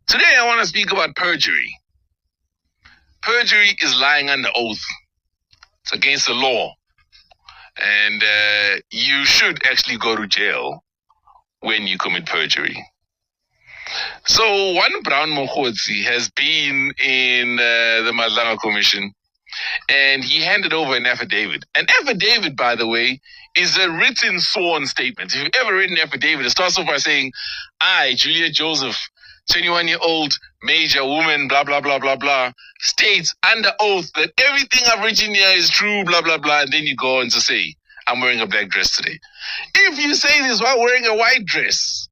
Today I want to speak about perjury. Perjury is lying under oath. It's against the law. And you should actually go to jail when you commit perjury. So one Brown Mogotsi has been in the Madlanga Commission, and he handed over an affidavit. An affidavit, by the way, is a written sworn statement. If you've ever written an affidavit, it starts off by saying, I, Julia Joseph, 21-year-old major woman, blah, blah, blah, blah, blah, states under oath that everything I've written here is true, blah, blah, blah, and then you go on to say, I'm wearing a black dress today. If you say this while wearing a white dress,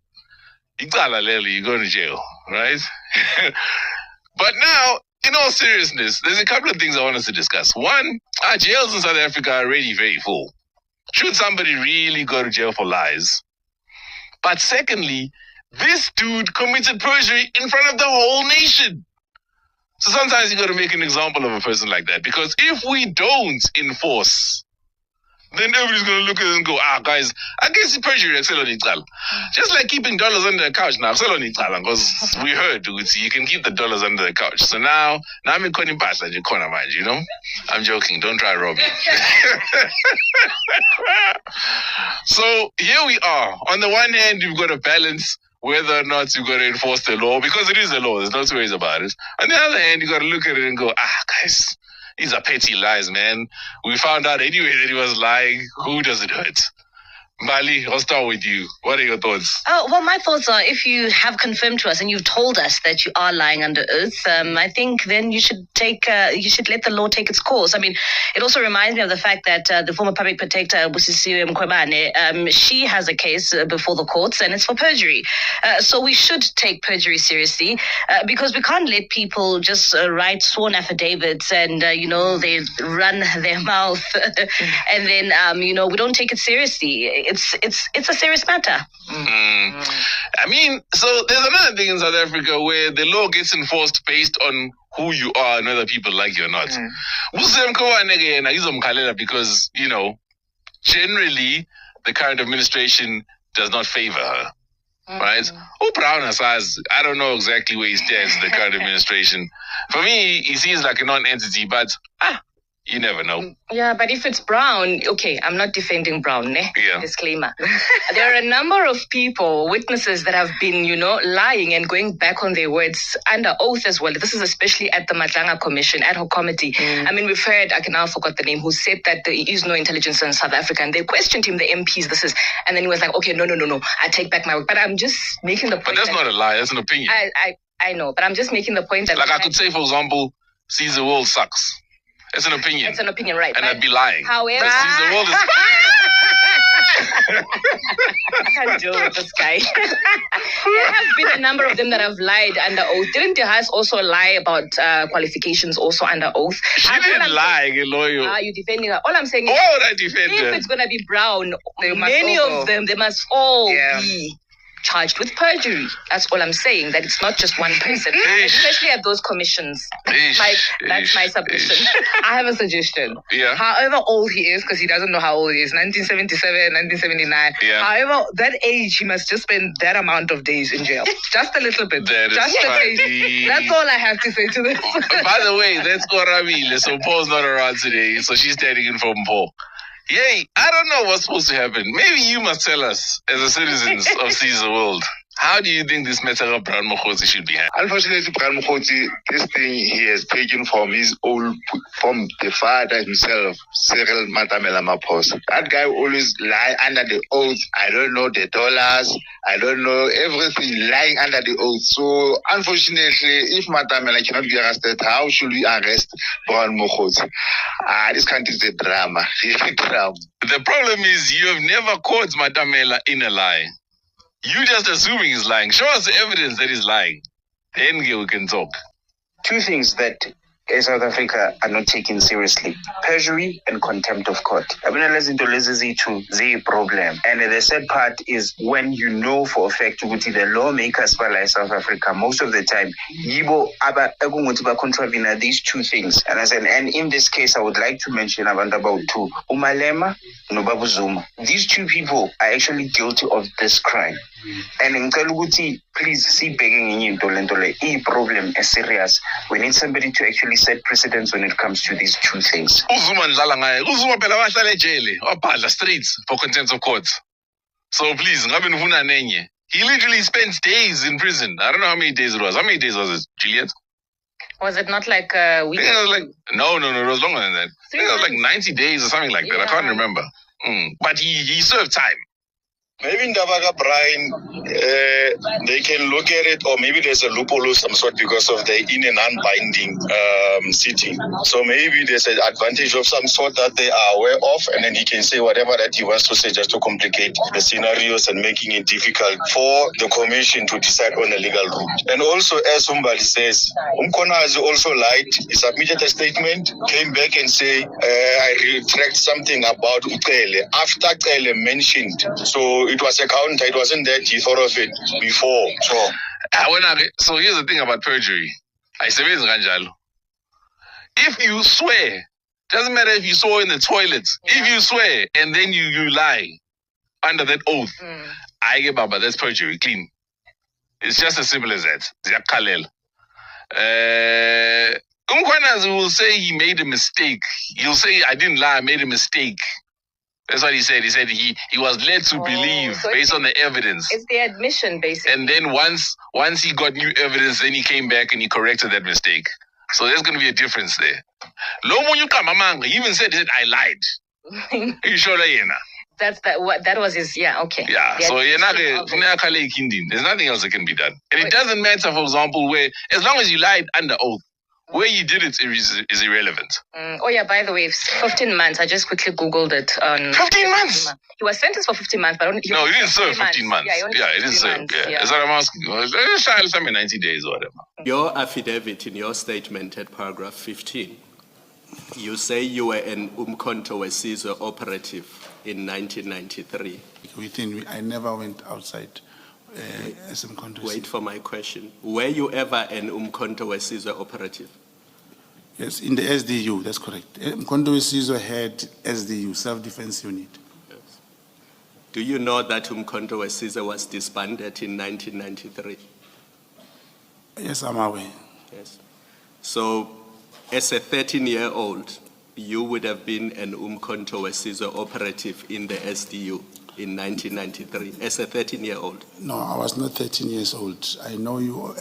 you're going to jail, right? But now, in all seriousness, there's a couple of things I want us to discuss. One, our jails in South Africa are already very full. Should somebody really go to jail for lies? But secondly, this dude committed perjury in front of the whole nation. So sometimes you got to make an example of a person like that. Because if we don't enforce, then everybody's going to look at it and go, guys, I guess perjury, just like keeping dollars under the couch now, because we heard you can keep the dollars under the couch. So now I'm in Koni Pasa, you know? I'm joking, don't try robbing. So here we are. On the one hand, you've got to balance whether or not you've got to enforce the law, because it is a law, there's no two ways about it. On the other hand, you got to look at it and go, guys, these are petty lies, man. We found out anyway that he was lying. Who does it hurt? Mbali, I'll start with you. What are your thoughts? Oh, well, my thoughts are, if you have confirmed to us and you've told us that you are lying under oath, I think then you should let the law take its course. I mean, it also reminds me of the fact that the former public protector, Busisiwe Mkhwebane, she has a case before the courts, and it's for perjury. So we should take perjury seriously, because we can't let people just write sworn affidavits and, they run their mouth and then, we don't take it seriously. It's a serious matter. I mean, so there's another thing in South Africa where the law gets enforced based on who you are and whether people like you or not. Because, generally the current administration does not favor her. Right? Brown says, I don't know exactly where he stands in the current administration. For me, he seems like a non-entity, but you never know. Yeah, but if it's Brown, okay, I'm not defending Brown, ne? Yeah. Disclaimer. There are a number of people, witnesses that have been, lying and going back on their words under oath as well. This is especially at the Madlanga Commission, ad hoc committee. I mean, we've heard, I now forgot the name, who said that there is no intelligence in South Africa, and they questioned him, the MPs, and then he was like, okay, no, I take back my word. But I'm just making the point. But that's not a lie, that's an opinion. I know, but I'm just making the point that... Like I could say, for example, Sizwe Dhlomo sucks. It's an opinion. It's an opinion, right? And I'd be lying. However, the world is... I can't deal with this guy. There have been a number of them that have lied under oath. Didn't the House also lie about qualifications also under oath? She didn't lie, lawyer. You're defending her. All I'm saying is, why would I defend her? If it's going to be Brown, many of them, they must all be charged with perjury. That's all I'm saying, that it's not just one person, especially at those commissions. That's my submission. I have a suggestion. Yeah. However old he is, because he doesn't know how old he is, 1977, 1979. Yeah. However, that age, he must just spend that amount of days in jail. Just a little bit. That is just funny. That's all I have to say to this. By the way, that's Goramile. So Paul's not around today, so she's standing in for Paul. Yay, I don't know what's supposed to happen. Maybe you must tell us, as a citizens of Caesar World, how do you think this matter of Brown Mogotsi should be handled? Unfortunately, Brown Mogotsi, this thing he has taken from from the father himself, Cyril Matamela Maphosa. That guy always lie under the oath. I don't know the dollars. I don't know everything, lying under the oath. So, unfortunately, if Matamela cannot be arrested, how should we arrest Brown Mogotsi? This country is a drama. Really drama. The problem is you have never caught Matamela in a lie. You just assuming he's lying. Show us the evidence that he's lying. Then we can talk. Two things that in South Africa are not taken seriously: perjury and contempt of court. Problem. And the sad part is when you know for a fact the lawmakers in South Africa, most of the time, contravene these two things. And I said, and in this case, I would like to mention about two. Umalema, Nobabu Zuma. These two people are actually guilty of this crime. And in Kaluguti, please see begging in a problem is serious. We need somebody to actually set precedence when it comes to these two things. Uzuma phela wahlala ejele wabhadla streets for contempt of court. So please, ngabe nivuna nenye. He literally spent days in prison. I don't know how many days it was. How many days was it, Juliet? Was it not like a week? I think it was like no, it was longer than that. I think it was like 90 days or something like that. I can't remember. But he served time. Maybe in Dabaga Brian, they can look at it, or maybe there's a loophole of some sort because of the in and unbinding sitting. So maybe there's an advantage of some sort that they are aware of, and then he can say whatever that he wants to say just to complicate the scenarios and making it difficult for the commission to decide on a legal route. And also, as somebody says, Umkona has also lied. He submitted a statement, came back and say, I retract something about Ucele after Ucele mentioned. So it was a counter. It wasn't that he thought of it before. So here's the thing about perjury. If you swear, doesn't matter if you swore in the toilet. If you swear and then you lie under that oath, Baba, that's perjury. Clean. It's just as simple as that. Umkwanas will say he made a mistake. He'll say, I didn't lie, I made a mistake. That's what he said. He said he was led to believe based on the evidence. It's the admission, basically. And then once he got new evidence, then he came back and he corrected that mistake. So there's going to be a difference there. He even said, I lied. You sure that was his, okay. Yeah, so there's nothing else that can be done. And it doesn't matter, for example, where, as long as you lied under oath, where you did it is irrelevant. By the way, 15 months. I just quickly Googled it. 15 months? He was sentenced for 15 months, but he didn't serve 15 months. Yeah, he didn't serve. That's what I'm asking. Something 90 days or whatever. Your affidavit in your statement at paragraph 15, you say you were an Umkhonto we Sizwe operative in 1993. I never went outside. Wait for my question. Were you ever an Umkhonto we Sizwe operative? Yes, in the SDU, that's correct. Umkhonto we Sizwe had SDU, Self-Defense Unit. Yes. Do you know that Umkhonto we Sizwe was disbanded in 1993? Yes, I'm aware. Yes. So, as a 13-year-old, you would have been an Umkhonto we Sizwe operative in the SDU in 1993, as a 13-year-old? No, I was not 13 years old. I know you,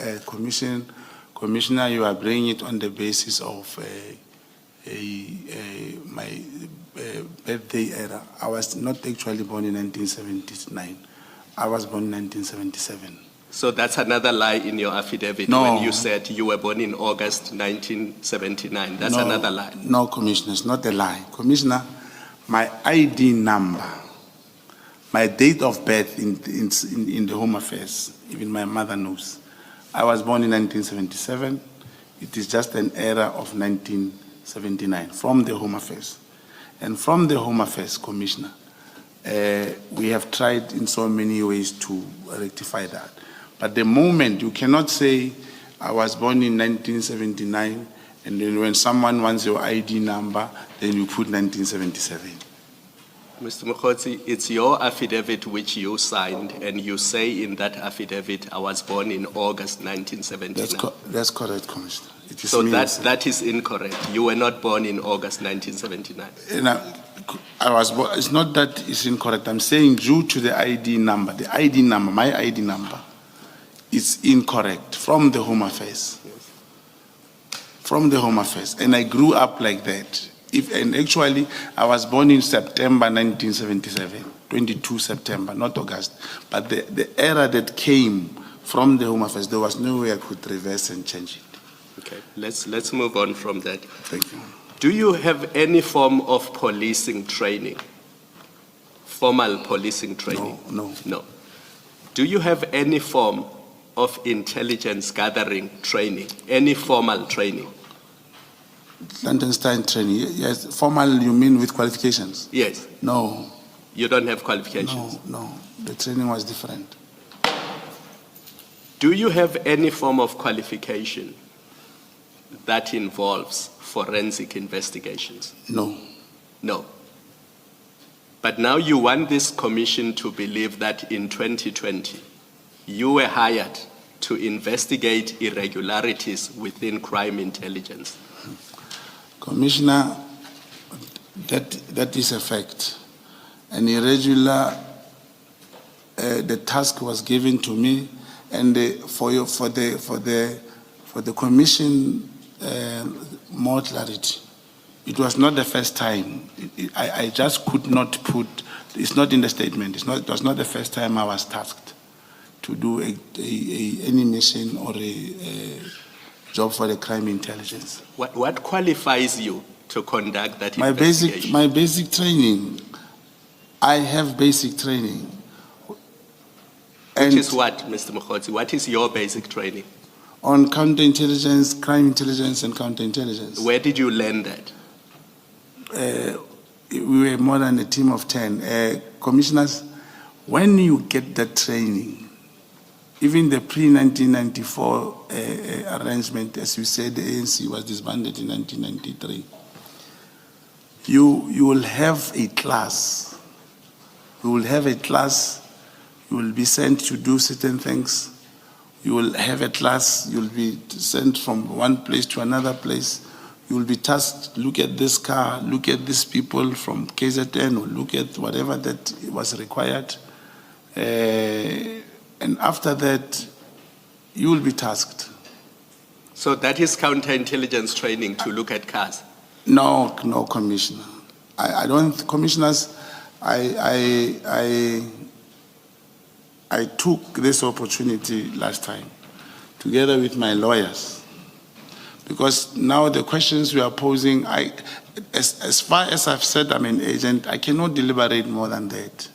Commissioner, you are bringing it on the basis of my birthday era. I was not actually born in 1979. I was born in 1977. So that's another lie in your affidavit when you said you were born in August 1979. That's another lie. No, Commissioner, it's not a lie. Commissioner, my ID number, my date of birth in the Home Affairs, even my mother knows. I was born in 1977. It is just an era of 1979 from the Home Affairs. And from the Home Affairs, Commissioner, we have tried in so many ways to rectify that. But the moment, you cannot say, I was born in 1979, and then when someone wants your ID number, then you put 1977. Mr. Mogotsi, it's your affidavit which you signed, and you say in that affidavit, I was born in August 1979. That's correct, Commissioner. It is so that is incorrect. You were not born in August 1979. I was born. It's not that it's incorrect. I'm saying due to the ID number, my ID number, is incorrect from the Home Affairs. Yes. From the Home Affairs. And I grew up like that. And actually, I was born in September 1977, 22 September, not August. But the era that came from the Home Affairs, there was no way I could reverse and change it. Okay, let's move on from that. Thank you. Do you have any form of policing training? Formal policing training? No. Do you have any form of intelligence gathering training? Any formal training? Clandestine training, yes. Formal, you mean with qualifications? Yes. No. You don't have qualifications? No. The training was different. Do you have any form of qualification that involves forensic investigations? No. No. But now you want this commission to believe that in 2020, you were hired to investigate irregularities within crime intelligence. Commissioner, that is a fact. An irregular, the task was given to me, and for the commission, more clarity. It was not the first time. I just could not put. It's not in the statement. It was not the first time I was tasked to do any mission or a job for the crime intelligence. What qualifies you to conduct that investigation? My basic training. I have basic training. Which is what, Mr. Mogotsi? What is your basic training? On counterintelligence, crime intelligence, and counterintelligence. Where did you learn that? We were more than a team of 10. Commissioners, when you get that training, even the pre-1994 arrangement, as you said, the ANC was disbanded in 1993, you will have a class. You will have a class, you will be sent to do certain things. You will have a class, you'll be sent from one place to another place. You will be tasked, look at this car, look at these people from KZN, or look at whatever that was required. And after that, you will be tasked. So that is counterintelligence training, to look at cars? No, Commissioner. I don't, Commissioners, I took this opportunity last time, together with my lawyers, because now the questions we are posing, as far as I've said I'm an agent, I cannot deliberate more than that.